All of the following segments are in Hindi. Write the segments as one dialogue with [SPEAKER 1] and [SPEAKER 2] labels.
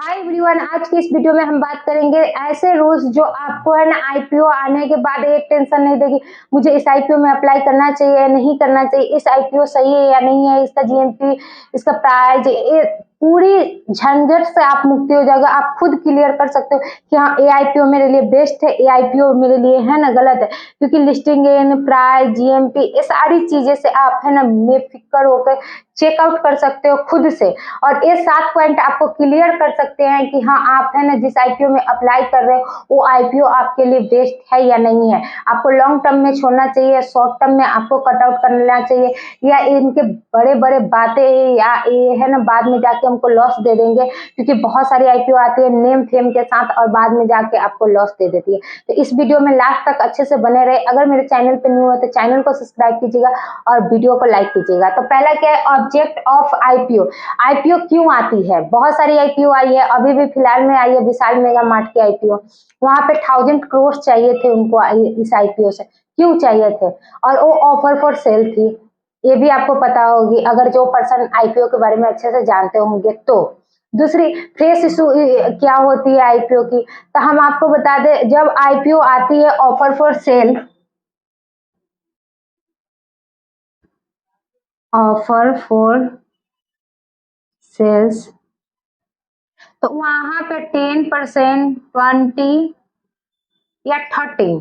[SPEAKER 1] हाय एवरीवन, आज की इस वीडियो में हम बात करेंगे ऐसे रूल्स जो आपको है ना आईपीओ आने के बाद एक टेंशन नहीं देगी। मुझे इस आईपीओ में अप्लाई करना चाहिए या नहीं करना चाहिए, इस आईपीओ सही है या नहीं है, इसका जीएमपी, इसका प्राइस, ये पूरी झंझट से आप मुक्ति हो जाएगा। आप खुद क्लियर कर सकते हो कि हाँ ए आईपीओ मेरे लिए बेस्ट है, ए आईपीओ मेरे लिए है ना गलत है। क्योंकि लिस्टिंग इन, प्राइस, जीएमपी, ये सारी चीजें से आप है ना बेफिक्र होकर चेकआउट कर सकते हो खुद से। और ये 7 पॉइंट आपको क्लियर कर सकते हैं कि हाँ आप है ना जिस आईपीओ में अप्लाई कर रहे हो वो आईपीओ आपके लिए बेस्ट है या नहीं है। आपको लॉन्ग टर्म में छोड़ना चाहिए, शॉर्ट टर्म में आपको कट आउट करना चाहिए, या इनके बड़े बड़े बातें या ये है ना बाद में जाके हमको लॉस दे देंगे। क्योंकि बहुत सारी आईपीओ आती है नेम फेम के साथ और बाद में जाके आपको लॉस दे देती है। तो इस वीडियो में लास्ट तक अच्छे से बने रहे। अगर मेरे चैनल पे न्यू है तो चैनल को सब्सक्राइब कीजिएगा और वीडियो को लाइक कीजिएगा। तो पहला क्या है, ऑब्जेक्ट ऑफ आईपीओ। आईपीओ क्यों आती है? बहुत सारी आईपीओ आई है, अभी भी फिलहाल में आई है विशाल मेगा मार्ट की आईपीओ। वहां पे 1000 करोड़ चाहिए थे उनको इस आईपीओ से। क्यों चाहिए थे? और वो ऑफर फॉर सेल थी, ये भी आपको पता होगी अगर जो पर्सन आईपीओ के बारे में अच्छे से जानते होंगे तो। दूसरी फ्रेश इशू क्या होती है आईपीओ की, तो हम आपको बता दें जब आईपीओ आती है offer for sale, offer for sales, तो वहां पे 10%, 20 या 30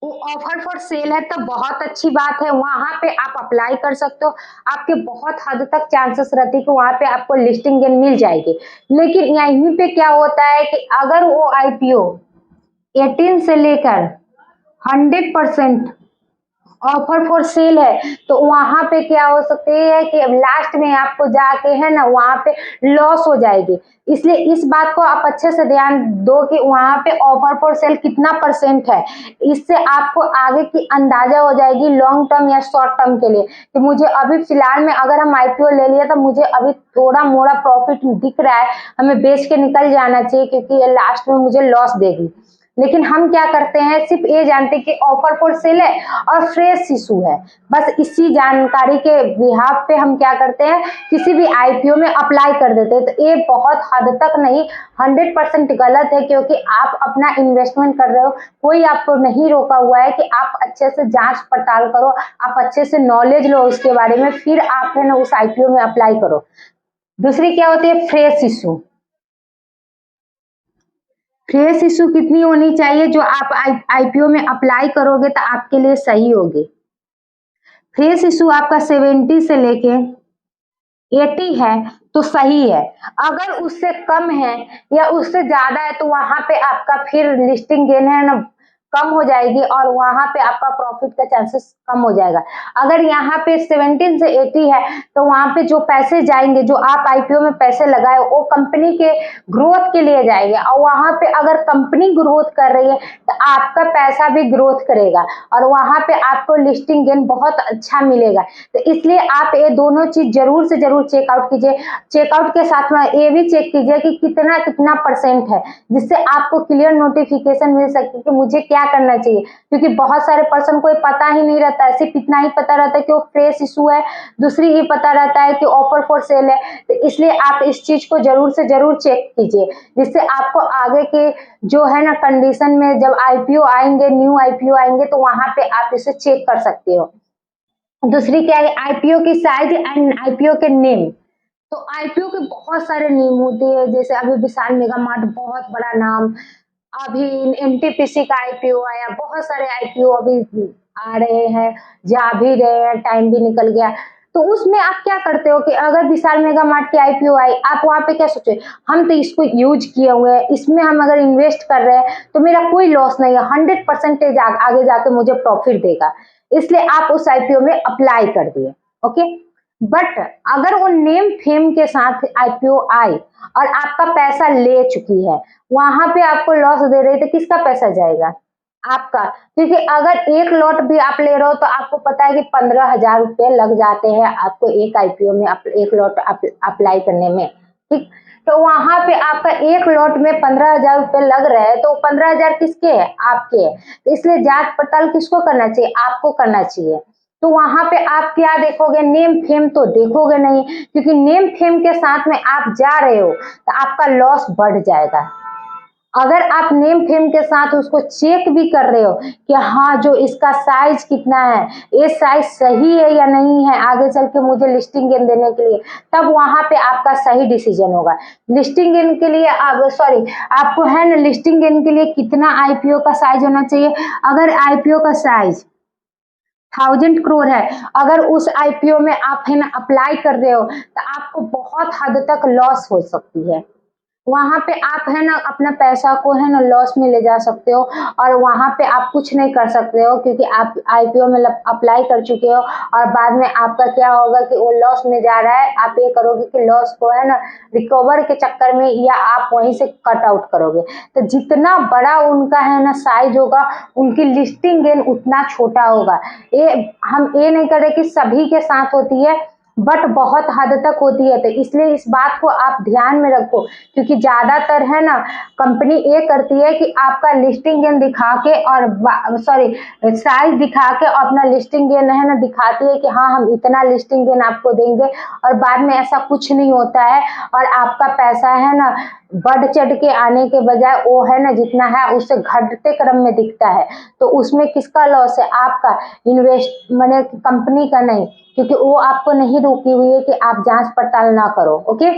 [SPEAKER 1] वो ऑफर फॉर सेल है। तो बहुत अच्छी बात है, वहां पे आप अप्लाई कर सकते हो। आपके बहुत हद तक चांसेस रहती है कि वहां पे आपको लिस्टिंग गेन मिल जाएगी। लेकिन यहीं पे क्या होता है कि अगर वो आईपीओ 18 से लेकर 100% ऑफर फॉर सेल है तो वहां पे क्या हो सकती है कि लास्ट में आपको जाके है ना वहां पे लॉस हो जाएगी। इसलिए इस बात को आप अच्छे से ध्यान दो कि वहां पे ऑफर फॉर सेल कितना परसेंट है। इससे आपको आगे की अंदाजा हो जाएगी लॉन्ग टर्म या शॉर्ट टर्म के लिए कि मुझे अभी फिलहाल में अगर हम आईपीओ ले लिया तो मुझे अभी थोड़ा मोड़ा प्रॉफिट दिख रहा है, हमें बेच के निकल जाना चाहिए क्योंकि ये लास्ट में मुझे लॉस देगी। लेकिन हम क्या करते हैं, सिर्फ ये जानते हैं कि ऑफर फॉर सेल है और फ्रेश इशू है, बस इसी जानकारी के बिहाफ पे हम क्या करते हैं किसी भी आईपीओ में अप्लाई कर देते हैं। तो ये बहुत हद तक नहीं 100% गलत है, क्योंकि आप अपना इन्वेस्टमेंट कर रहे हो, कोई आपको नहीं रोका हुआ है कि आप अच्छे से जांच पड़ताल करो, आप अच्छे से नॉलेज लो उसके बारे में, फिर आप है ना उस आईपीओ में अप्लाई करो। दूसरी क्या होती है, फ्रेश इशू। फ्रेश इशू कितनी होनी चाहिए जो आप आईपीओ में अप्लाई करोगे तो आपके लिए सही होगी। फ्रेश इशू आपका 70 से लेके 80 है तो सही है। अगर उससे कम है या उससे ज्यादा है तो वहां पे आपका फिर लिस्टिंग गेन है ना कम हो जाएगी और वहां पे आपका प्रॉफिट का चांसेस कम हो जाएगा। अगर यहाँ पे 17 से 80 है तो वहां पे जो पैसे जाएंगे, जो आप आईपीओ में पैसे लगाए वो कंपनी के ग्रोथ के लिए जाएंगे, और वहां पे अगर कंपनी ग्रोथ कर रही है तो आपका पैसा भी ग्रोथ करेगा और वहां पे आपको लिस्टिंग गेन बहुत अच्छा मिलेगा। तो इसलिए आप ये दोनों चीज जरूर से जरूर चेकआउट कीजिए। चेकआउट के साथ में ये भी चेक कीजिए कि कितना कितना परसेंट है, जिससे आपको क्लियर नोटिफिकेशन मिल सके कि मुझे क्या करना चाहिए। क्योंकि बहुत सारे पर्सन को पता ही नहीं रहता है, सिर्फ इतना ही पता रहता है कि वो फ्रेश इशू है, दूसरी ही पता रहता है कि ऑफर फॉर सेल है। तो इसलिए आप इस चीज को जरूर से जरूर चेक कीजिए, जिससे आपको आगे के जो है ना कंडीशन में जब आईपीओ आएंगे, न्यू आईपीओ आएंगे तो वहां पे आप इसे चेक कर सकते हो। दूसरी क्या है, आईपीओ की साइज एंड आईपीओ के नेम। तो आईपीओ के बहुत सारे नेम होते हैं, जैसे अभी विशाल मेगा मार्ट बहुत बड़ा नाम, अभी एनटीपीसी का आईपीओ आया, बहुत सारे आईपीओ अभी आ रहे हैं, जा भी रहे हैं, टाइम भी निकल गया। तो उसमें आप क्या करते हो कि अगर विशाल मेगा मार्ट की आईपीओ आई, आप वहां पे क्या सोचे, हम तो इसको यूज किए हुए हैं, इसमें हम अगर इन्वेस्ट कर रहे हैं तो मेरा कोई लॉस नहीं है, 100% आगे जाके मुझे प्रॉफिट देगा, इसलिए आप उस आईपीओ में अप्लाई कर दिए। ओके, बट अगर वो नेम फेम के साथ आईपीओ आई और आपका पैसा ले चुकी है, वहां पे आपको लॉस दे रही, तो किसका पैसा जाएगा? आपका। क्योंकि अगर एक लॉट भी आप ले रहे हो तो आपको पता है कि 15,000 रुपये लग जाते हैं आपको एक आईपीओ में एक लॉट अप्लाई करने में। ठीक, तो वहां पे आपका एक लॉट में 15,000 रुपये लग रहे हैं, तो 15,000 किसके है? आपके है। इसलिए जांच पड़ताल किसको करना चाहिए? आपको करना चाहिए। तो वहां पे आप क्या देखोगे, नेम फेम तो देखोगे नहीं, क्योंकि नेम फेम के साथ में आप जा रहे हो तो आपका लॉस बढ़ जाएगा। अगर आप नेम फेम के साथ उसको चेक भी कर रहे हो कि हाँ जो इसका साइज कितना है, ये साइज सही है या नहीं है आगे चल के मुझे लिस्टिंग गेन देने के लिए, तब वहां पे आपका सही डिसीजन होगा। लिस्टिंग गेन के लिए आपको है ना, लिस्टिंग गेन के लिए कितना आईपीओ का साइज होना चाहिए। अगर आईपीओ का साइज 1000 करोड़ है, अगर उस आईपीओ में आप है ना अप्लाई कर रहे हो तो आपको बहुत हद तक लॉस हो सकती है। वहां पे आप है ना अपना पैसा को है ना लॉस में ले जा सकते हो, और वहां पे आप कुछ नहीं कर सकते हो, क्योंकि आप आईपीओ में अप्लाई कर चुके हो और बाद में आपका क्या होगा कि वो लॉस में जा रहा है, आप ये करोगे कि लॉस को है ना रिकवर के चक्कर में या आप वहीं से कट आउट करोगे। तो जितना बड़ा उनका है ना साइज होगा, उनकी लिस्टिंग गेन उतना छोटा होगा। हम ये नहीं कर रहे कि सभी के साथ होती है, बट बहुत हद तक होती है। तो इसलिए इस बात को आप ध्यान में रखो, क्योंकि ज्यादातर है ना कंपनी ये करती है कि आपका लिस्टिंग गेन दिखा के और साइज दिखा के अपना लिस्टिंग गेन है ना दिखाती है कि हाँ हम इतना लिस्टिंग गेन आपको देंगे, और बाद में ऐसा कुछ नहीं होता है और आपका पैसा है ना बढ़ चढ़ के आने के बजाय वो है ना जितना है उससे घटते क्रम में दिखता है। तो उसमें किसका लॉस है, आपका, इन्वेस्ट मैंने कंपनी का नहीं, क्योंकि वो आपको नहीं रोकी हुई है कि आप जांच पड़ताल ना करो। ओके,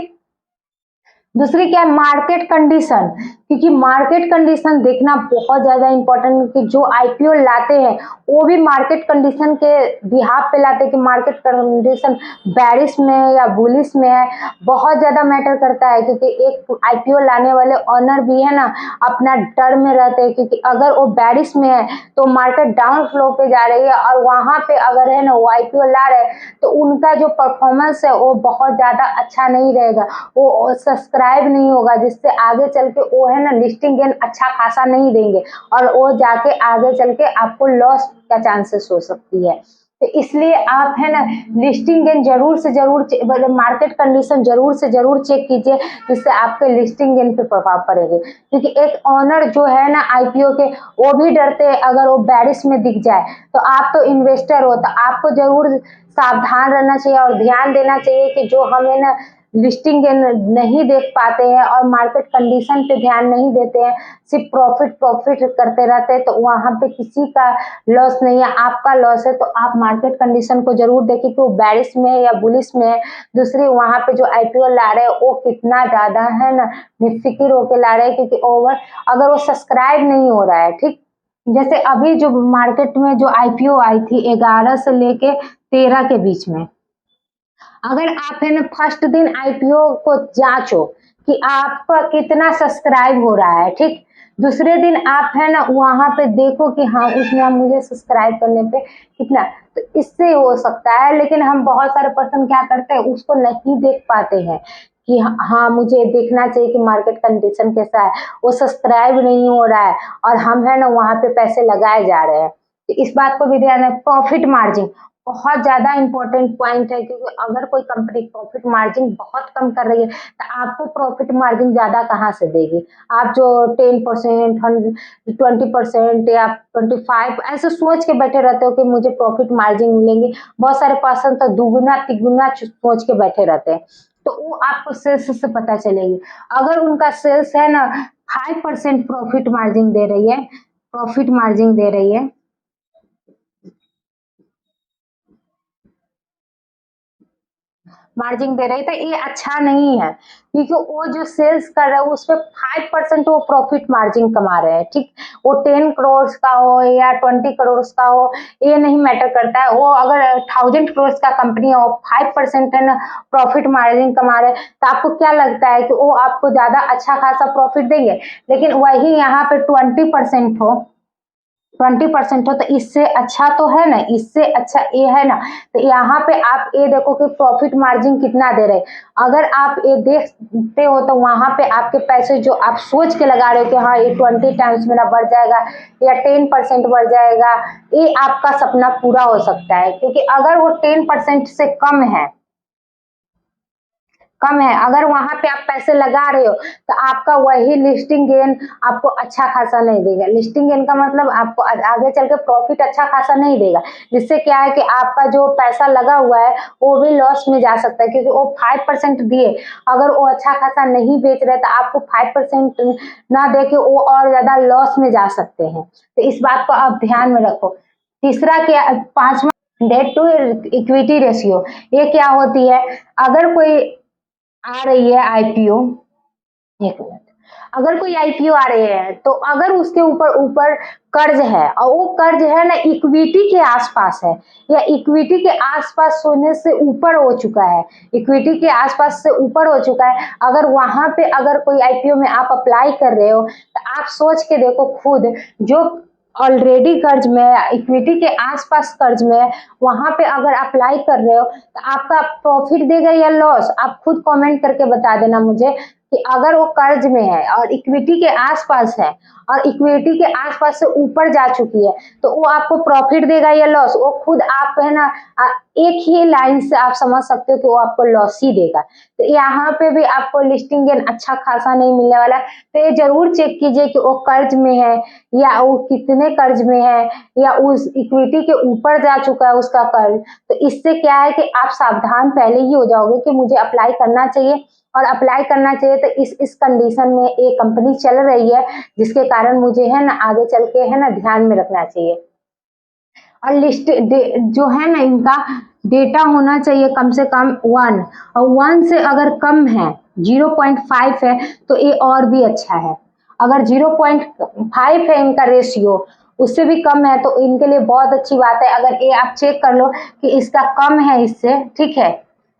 [SPEAKER 1] दूसरी क्या है, मार्केट कंडीशन। क्योंकि मार्केट कंडीशन देखना बहुत ज्यादा इंपॉर्टेंट है कि जो आईपीओ लाते हैं वो भी मार्केट कंडीशन के बिहाफ पे लाते हैं कि मार्केट कंडीशन बैरिश में है या बुलिश में है, बहुत ज्यादा मैटर करता है। क्योंकि एक आईपीओ लाने वाले ऑनर भी है ना अपना डर में रहते हैं, क्योंकि अगर वो बैरिश में है तो मार्केट डाउन फ्लो पे जा रही है, और वहां पे अगर है ना वो आईपीओ ला रहे हैं तो उनका जो परफॉर्मेंस है वो बहुत ज्यादा अच्छा नहीं रहेगा, वो सब्सक्राइब नहीं होगा, जिससे आगे चल के वो है ना लिस्टिंग गेन अच्छा खासा नहीं देंगे, और वो जाके आगे चल के आपको लॉस का चांसेस हो सकती है। तो इसलिए आप है ना लिस्टिंग गेन जरूर से जरूर, मार्केट कंडीशन जरूर से जरूर चेक कीजिए, जिससे आपके लिस्टिंग गेन पे प्रभाव पड़ेगा। क्योंकि एक ऑनर जो है ना आईपीओ के, वो भी डरते हैं अगर वो बैरिश में दिख जाए, तो आप तो इन्वेस्टर हो तो आपको जरूर सावधान रहना चाहिए और ध्यान देना चाहिए कि जो हमें ना लिस्टिंग गेन नहीं देख पाते हैं और मार्केट कंडीशन पे ध्यान नहीं देते हैं, सिर्फ प्रॉफिट प्रॉफिट करते रहते हैं, तो वहां पे किसी का लॉस नहीं है, आपका लॉस है। तो आप मार्केट कंडीशन को जरूर देखें कि वो बैरिश में है या बुलिश में है। दूसरी, वहां पे जो आईपीओ ला रहे हैं वो कितना ज्यादा है ना निफिकिर होके ला रहे हैं, क्योंकि ओवर अगर वो सब्सक्राइब नहीं हो रहा है, ठीक जैसे अभी जो मार्केट में जो आईपीओ आई थी 11 से लेके 13 के बीच में, अगर आप है ना फर्स्ट दिन आईपीओ को जांचो कि आपका कितना सब्सक्राइब हो रहा है, ठीक, दूसरे दिन आप है ना वहां पे देखो कि हाँ उसमें मुझे सब्सक्राइब करने पे कितना, तो इससे हो सकता है। लेकिन हम बहुत सारे पर्सन क्या करते हैं उसको नहीं देख पाते हैं कि हाँ मुझे देखना चाहिए कि मार्केट कंडीशन कैसा है, वो सब्सक्राइब नहीं हो रहा है और हम है ना वहां पे पैसे लगाए जा रहे हैं। तो इस बात को भी ध्यान है। प्रॉफिट मार्जिन बहुत ज्यादा इंपॉर्टेंट पॉइंट है, क्योंकि अगर कोई कंपनी प्रॉफिट मार्जिन बहुत कम कर रही है तो आपको प्रॉफिट मार्जिन ज्यादा कहाँ से देगी। आप जो 10%, 20% या 25 ऐसे सोच के बैठे रहते हो कि मुझे प्रॉफिट मार्जिन मिलेंगे, बहुत सारे पर्सन तो दुगुना तिगुना सोच के बैठे रहते हैं। तो वो आपको सेल्स से पता चलेगी। अगर उनका सेल्स है ना 5% प्रॉफिट मार्जिन दे रही है, प्रॉफिट मार्जिन दे रही है, मार्जिन दे रही, तो ये अच्छा नहीं है, क्योंकि वो जो सेल्स कर रहे हैं उस पर 5% वो प्रॉफिट मार्जिन कमा रहे हैं, ठीक, वो 10 करोड़ का हो या 20 करोड़ का हो, ये नहीं मैटर करता है। वो अगर 1000 करोड़ का कंपनी हो, 5% है ना प्रॉफिट मार्जिन कमा रहे हैं, तो आपको क्या लगता है कि वो आपको ज्यादा अच्छा खासा प्रॉफिट देंगे। लेकिन वही यहाँ पे 20% हो, 20% हो, तो इससे अच्छा तो है ना, इससे अच्छा ये है ना। तो यहाँ पे आप ये देखो कि प्रॉफिट मार्जिन कितना दे रहे, अगर आप ये देखते हो तो वहां पे आपके पैसे जो आप सोच के लगा रहे हो कि हाँ ये 20 टाइम्स मेरा बढ़ जाएगा या 10% बढ़ जाएगा, ये आपका सपना पूरा हो सकता है। क्योंकि अगर वो 10% से कम है, कम है, अगर वहां पे आप पैसे लगा रहे हो तो आपका वही लिस्टिंग गेन आपको अच्छा खासा नहीं देगा। लिस्टिंग गेन का मतलब आपको आगे चल के प्रॉफिट अच्छा खासा नहीं देगा, जिससे क्या है कि आपका जो पैसा लगा हुआ है वो भी लॉस में जा सकता है, क्योंकि वो 5% दिए, अगर वो अच्छा खासा नहीं बेच रहे तो आपको 5% ना दे के वो और ज्यादा लॉस में जा सकते हैं। तो इस बात को आप ध्यान में रखो। तीसरा क्या, पांचवा, डेट टू इक्विटी रेशियो। ये क्या होती है, अगर कोई आ रही है आईपीओ, एक मिनट, अगर कोई आईपीओ आ रही है तो अगर उसके ऊपर ऊपर कर्ज है और वो कर्ज है ना इक्विटी के आसपास है या इक्विटी के आसपास होने से ऊपर हो चुका है, इक्विटी के आसपास से ऊपर हो चुका है, अगर वहां पे अगर कोई आईपीओ में आप अप्लाई कर रहे हो तो आप सोच के देखो खुद, जो ऑलरेडी कर्ज में है, इक्विटी के आसपास कर्ज में है, वहां पे अगर अप्लाई कर रहे हो तो आपका प्रॉफिट देगा या लॉस, आप खुद कमेंट करके बता देना मुझे कि अगर वो कर्ज में है और इक्विटी के आसपास है और इक्विटी के आसपास से ऊपर जा चुकी है तो वो आपको प्रॉफिट देगा या लॉस, वो खुद आप है ना एक ही लाइन से आप समझ सकते हो कि वो आपको लॉस ही देगा। तो यहाँ पे भी आपको लिस्टिंग गेन अच्छा खासा नहीं मिलने वाला, तो ये जरूर चेक कीजिए कि वो कर्ज में है या वो कितने कर्ज में है या उस इक्विटी के ऊपर जा चुका है उसका कर्ज। तो इससे क्या है कि आप सावधान पहले ही हो जाओगे कि मुझे अप्लाई करना चाहिए, और अप्लाई करना चाहिए तो इस कंडीशन में एक कंपनी चल रही है जिसके कारण मुझे है ना आगे चल के है ना ध्यान में रखना चाहिए। और लिस्ट जो है ना इनका डेटा होना चाहिए कम से कम 1, और 1 से अगर कम है 0.5 है तो ये और भी अच्छा है। अगर 0.5 है इनका रेशियो, उससे भी कम है तो इनके लिए बहुत अच्छी बात है। अगर ये आप चेक कर लो कि इसका कम है इससे, ठीक है,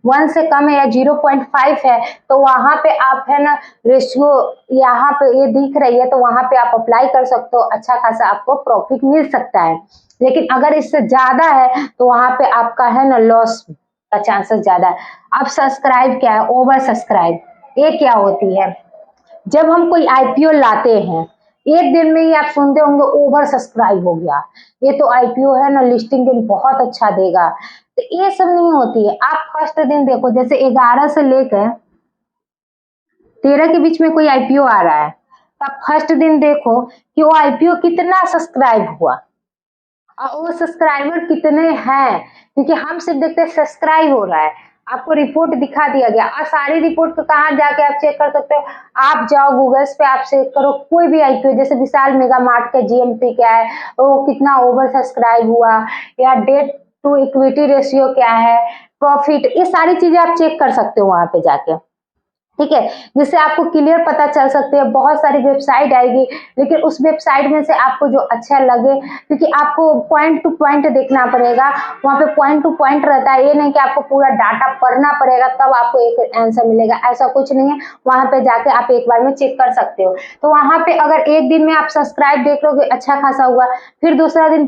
[SPEAKER 1] 1 से कम है या 0.5 है तो वहां पे आप है ना रेशियो यहाँ पे ये दिख रही है तो वहां पे आप अप्लाई कर सकते हो, अच्छा खासा आपको प्रॉफिट मिल सकता है। लेकिन अगर इससे ज्यादा है तो वहां पे आपका है ना लॉस का चांसेस ज्यादा है। अब सब्सक्राइब क्या है, ओवर सब्सक्राइब, ये क्या होती है, जब हम कोई आईपीओ लाते हैं एक दिन में ही आप सुनते होंगे ओवर सब्सक्राइब हो गया, ये तो आईपीओ है ना लिस्टिंग दिन बहुत अच्छा देगा, तो ये सब नहीं होती है। आप फर्स्ट दिन देखो, जैसे 11 से लेकर 13 के बीच में कोई आईपीओ आ रहा है तो आप फर्स्ट दिन देखो कि वो आईपीओ कितना सब्सक्राइब हुआ और वो सब्सक्राइबर कितने हैं, क्योंकि हम सिर्फ देखते हैं सब्सक्राइब हो रहा है, आपको रिपोर्ट दिखा दिया गया। और सारी रिपोर्ट को कहाँ जाके आप चेक कर सकते हो, आप जाओ गूगल्स पे, आप चेक करो कोई भी आईपीओ, जैसे विशाल मेगा मार्ट का जीएमपी क्या है, वो कितना ओवर सब्सक्राइब हुआ, या डेट टू इक्विटी रेशियो क्या है, प्रॉफिट, ये सारी चीजें आप चेक कर सकते हो वहां पे जाके, ठीक है, जिससे आपको क्लियर पता चल सकते हैं। बहुत सारी वेबसाइट आएगी लेकिन उस वेबसाइट में से आपको जो अच्छा लगे, क्योंकि आपको पॉइंट टू पॉइंट देखना पड़ेगा, वहाँ पे पॉइंट टू पॉइंट रहता है, ये नहीं कि आपको पूरा डाटा पढ़ना पड़ेगा तब आपको एक आंसर मिलेगा, ऐसा कुछ नहीं है। वहाँ पे जाके आप एक बार में चेक कर सकते हो। तो वहाँ पे अगर एक दिन में आप सब्सक्राइब देख लोगे अच्छा खासा हुआ, फिर दूसरा दिन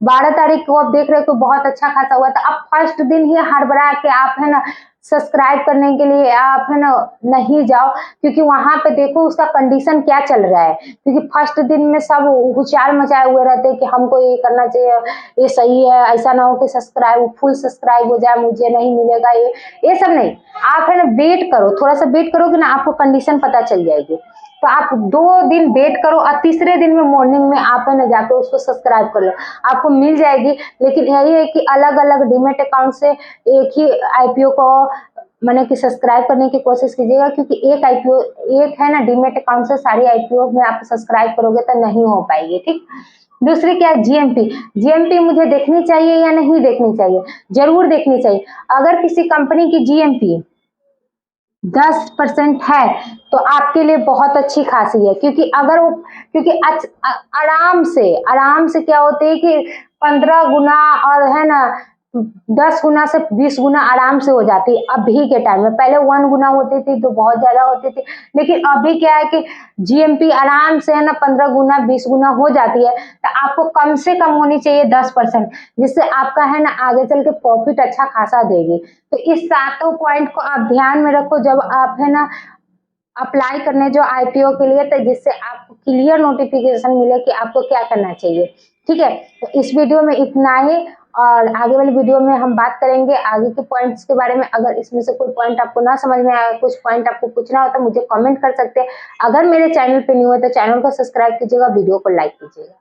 [SPEAKER 1] 12 तारीख को आप देख रहे हो तो बहुत अच्छा खासा हुआ, तो आप फर्स्ट दिन ही हड़बड़ा के आप है ना सब्सक्राइब करने के लिए आप है ना नहीं जाओ, क्योंकि वहां पे देखो उसका कंडीशन क्या चल रहा है, क्योंकि फर्स्ट दिन में सब हुचाल मचाए हुए रहते हैं कि हमको ये करना चाहिए, ये सही है, ऐसा ना हो कि सब्सक्राइब फुल सब्सक्राइब हो जाए मुझे नहीं मिलेगा, ये सब नहीं। आप है ना वेट करो, थोड़ा सा वेट करोगे ना आपको कंडीशन पता चल जाएगी। तो आप 2 दिन वेट करो और तीसरे दिन में मॉर्निंग में आप है ना जाकर उसको सब्सक्राइब कर लो, आपको मिल जाएगी। लेकिन यही है कि अलग अलग डीमेट अकाउंट से एक ही आईपीओ को मैंने कि सब्सक्राइब करने की कोशिश कीजिएगा, क्योंकि एक आईपीओ एक है ना डीमेट अकाउंट से सारी आईपीओ में आप सब्सक्राइब करोगे तो नहीं हो पाएगी, ठीक। दूसरी क्या है, जीएमपी। जीएमपी मुझे देखनी चाहिए या नहीं देखनी चाहिए, जरूर देखनी चाहिए। अगर किसी कंपनी की जीएमपी 10% है तो आपके लिए बहुत अच्छी खासी है, क्योंकि अगर वो, क्योंकि आराम से क्या होते है कि 15 गुना और है ना 10 गुना से 20 गुना आराम से हो जाती है अभी के टाइम में। पहले 1 गुना होती थी तो बहुत ज्यादा होती थी, लेकिन अभी क्या है कि जीएमपी आराम से है ना 15 गुना 20 गुना हो जाती है। तो आपको कम से कम होनी चाहिए 10%, जिससे आपका है ना आगे चल के प्रॉफिट अच्छा खासा देगी। तो इस सातों पॉइंट को आप ध्यान में रखो जब आप है ना अप्लाई करने जो आईपीओ के लिए, तो जिससे आपको क्लियर नोटिफिकेशन मिले कि आपको क्या करना चाहिए, ठीक है। तो इस वीडियो में इतना ही, और आगे वाली वीडियो में हम बात करेंगे आगे के पॉइंट्स के बारे में। अगर इसमें से कोई पॉइंट आपको ना समझ में आया, कुछ पॉइंट आपको पूछना हो तो मुझे कमेंट कर सकते हैं। अगर मेरे चैनल पे न्यू है तो चैनल को सब्सक्राइब कीजिएगा, वीडियो को लाइक कीजिएगा।